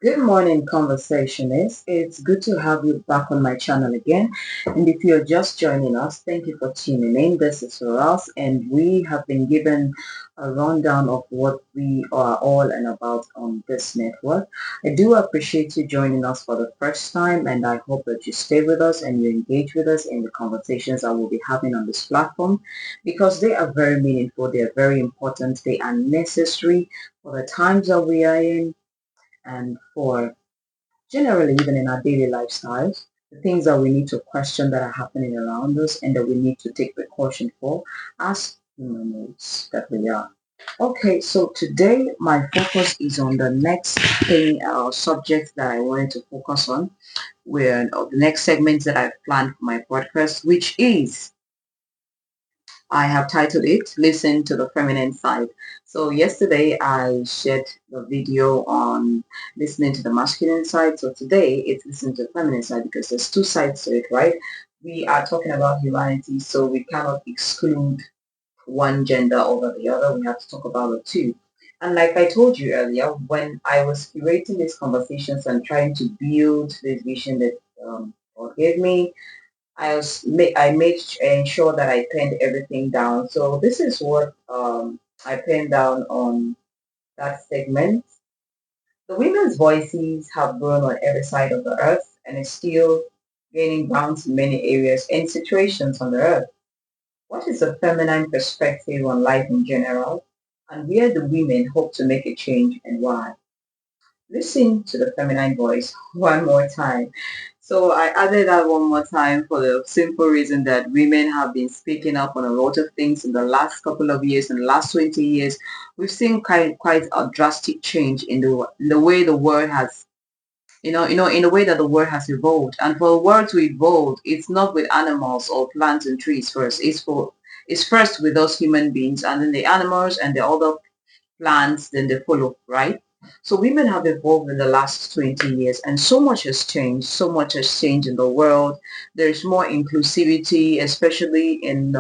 Good morning, conversationists. It's good to have you back on my channel again. And if you're just joining us, thank you for tuning in. This is for us, and we have been given a rundown of what we are all and about on this network. I do appreciate you joining us for the first time, and I hope that you stay with us and you engage with us in the conversations I will be having on this platform because they are very meaningful, they are very important, they are necessary for the times that we are in and for generally even in our daily lifestyles, the things that we need to question that are happening around us and that we need to take precaution for as humans that we are. Okay, so today my focus is on the next thing, subject that I wanted to focus on, where the next segment that I've planned for my podcast, which is I have titled it Listen to the Feminine Side. So yesterday I shared the video on listening to the masculine side. So today it's listen to the feminine side because there's two sides to it, right? We are talking about humanity, so we cannot exclude one gender over the other. We have to talk about the two. And like I told you earlier, when I was curating these conversations and trying to build this vision that God gave me, I made ensure that I penned everything down. So this is what I penned down on that segment. The women's voices have grown on every side of the earth and is still gaining ground in many areas and situations on the earth. What is the feminine perspective on life in general? And where do women hope to make a change and why? Listen to the feminine voice one more time. So I added that one more time for the simple reason that women have been speaking up on a lot of things in the last couple of years, in the last 20 years. We've seen quite a drastic change in the way the world has, in the way that the world has evolved. And for the world to evolve, it's not with animals or plants and trees first. It's first with us human beings, and then the animals and the other plants, then they follow, right? So women have evolved in the last 20 years and so much has changed. So much has changed in the world. There's more inclusivity, especially in,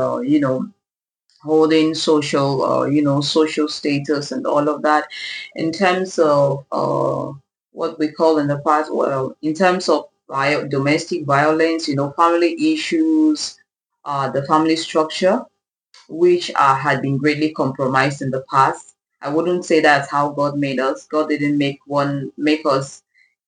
holding social, social status and all of that. In terms of what we call in the past, well, in terms of domestic violence, family issues, the family structure, which had been greatly compromised in the past. I wouldn't say that's how God made us. God didn't make us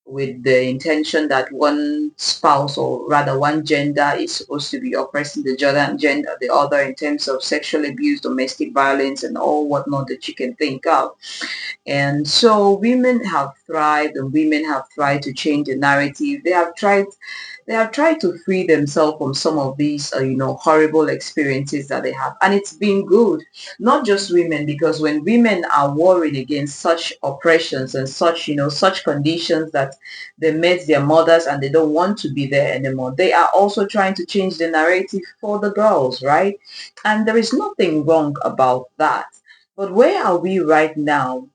with the intention that one spouse or rather one gender is supposed to be oppressing the other in terms of sexual abuse, domestic violence, and all whatnot that you can think of. And so women have thrived and women have tried to change the narrative. They have tried to free themselves from some of these, horrible experiences that they have. And it's been good, not just women, because when women are warring against such oppressions and such, such conditions that they met their mothers and they don't want to be there anymore, they are also trying to change the narrative for the girls, right? And there is nothing wrong about that. But where are we right now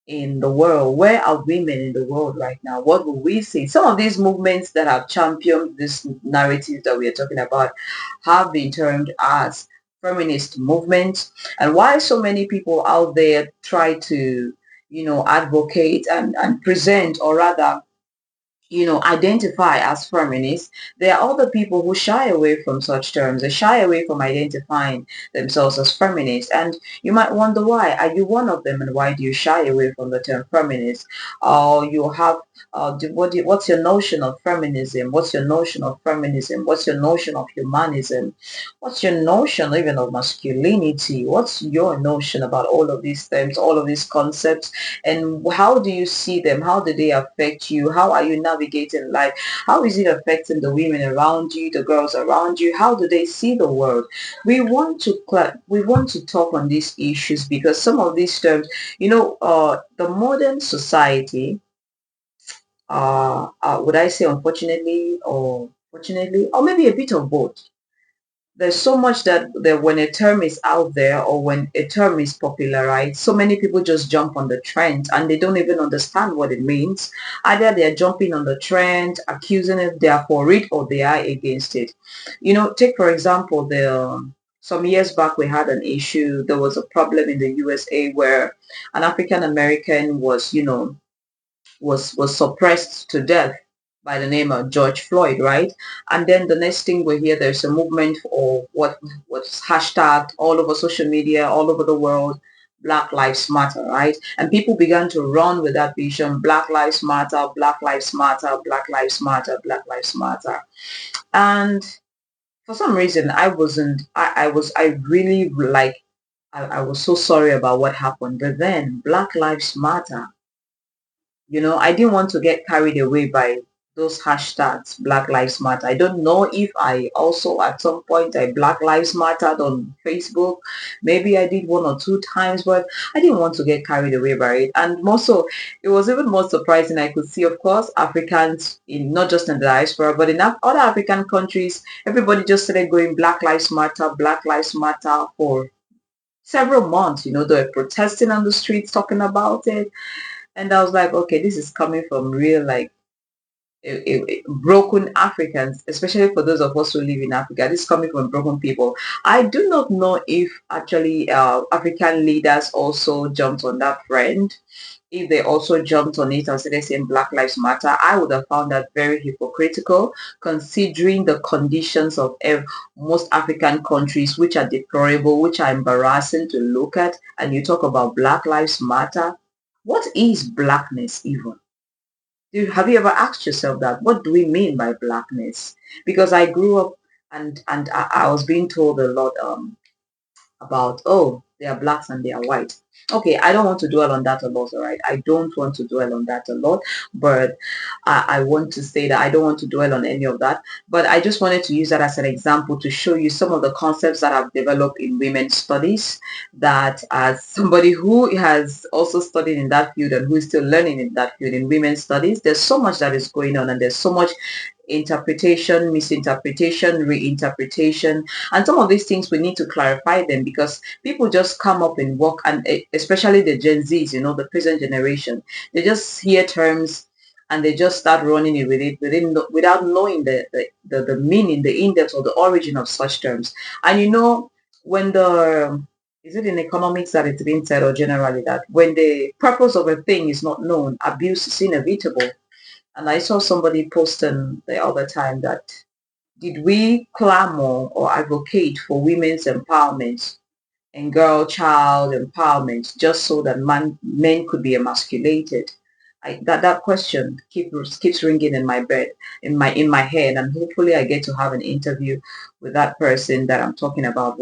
in the world? Where are women in the world right now? What will we see? Some of these movements that have championed this narrative that we are talking about have been termed as feminist movements. And why so many people out there try to, advocate and present, or rather identify as feminists, there are other people who shy away from such terms. They shy away from identifying themselves as feminists. And you might wonder why. Are you one of them and why do you shy away from the term feminist? You have, what's your notion of feminism? What's your notion of feminism? What's your notion of humanism? What's your notion even of masculinity? What's your notion about all of these terms, all of these concepts? And how do you see them? How do they affect you? How are you navigating life? How is it affecting the women around you, the girls around you? How do they see the world? We want to talk on these issues because some of these terms, the modern society, would I say unfortunately or fortunately, or maybe a bit of both, there's so much that when a term is out there or when a term is popularized, so many people just jump on the trend and they don't even understand what it means. Either they're jumping on the trend, accusing it they are for it or they are against it. Take for example the some years back we had an issue. There was a problem in the USA where an African American was, was suppressed to death by the name of George Floyd, right? And then the next thing we hear, there's a movement for what was hashtagged all over social media, all over the world, Black Lives Matter, right? And people began to run with that vision, Black Lives Matter, Black Lives Matter, Black Lives Matter, Black Lives Matter. And for some reason, I really like, I was so sorry about what happened. But then Black Lives Matter, I didn't want to get carried away by those hashtags, Black Lives Matter. I don't know if I also at some point I Black Lives Mattered on Facebook. Maybe I did one or two times, but I didn't want to get carried away by it. And more so, it was even more surprising. I could see, of course, Africans in not just in the diaspora, but in other African countries, everybody just started going Black Lives Matter for several months. They were protesting on the streets, talking about it. And I was like, okay, this is coming from real, like, broken Africans, especially for those of us who live in Africa. This is coming from broken people. I do not know if actually African leaders also jumped on that trend. If they also jumped on it and started saying Black Lives Matter, I would have found that very hypocritical, considering the conditions of most African countries, which are deplorable, which are embarrassing to look at. And you talk about Black Lives Matter. What is blackness even? Have you ever asked yourself that? What do we mean by blackness? Because I grew up and I was being told a lot about, oh, they are blacks and they are white. Okay, I don't want to dwell on that a lot, all right? I don't want to dwell on that a lot, but I want to say that I don't want to dwell on any of that. But I just wanted to use that as an example to show you some of the concepts that I've developed in women's studies, that as somebody who has also studied in that field and who is still learning in that field in women's studies, there's so much that is going on and there's so much interpretation, misinterpretation, reinterpretation, and some of these things we need to clarify them, because people just come up in work, and especially the Gen Zs, the present generation, they just hear terms and they just start running it with it without knowing the meaning, the in-depth or the origin of such terms. And when the is it in economics that it's been said, or generally, that when the purpose of a thing is not known, abuse is inevitable. And I saw somebody posting the other time that, did we clamor or advocate for women's empowerment and girl child empowerment just so that men could be emasculated? That question keeps ringing in my bed, in my head, and hopefully I get to have an interview with that person that I'm talking about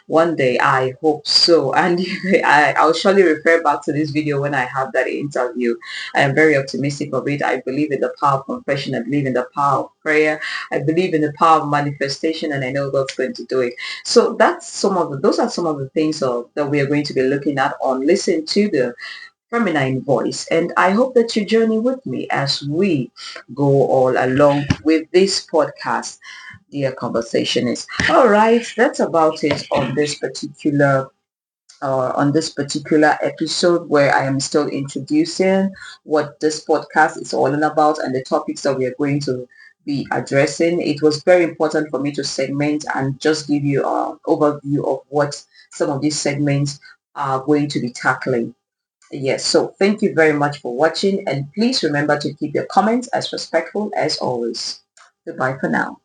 one day. I hope so. And I'll surely refer back to this video when I have that interview. I am very optimistic of it. I believe in the power of confession. I believe in the power of prayer. I believe in the power of manifestation, and I know God's going to do it. So those are some of the things that we are going to be looking at on Listen to the Feminine Voice. And I hope that you journey with me as we go all along with this podcast, dear conversationists. All right, that's about it on this particular episode, where I am still introducing what this podcast is all about and the topics that we are going to be addressing. It was very important for me to segment and just give you an overview of what some of these segments are going to be tackling. Yes, so thank you very much for watching, and please remember to keep your comments as respectful as always. Goodbye for now.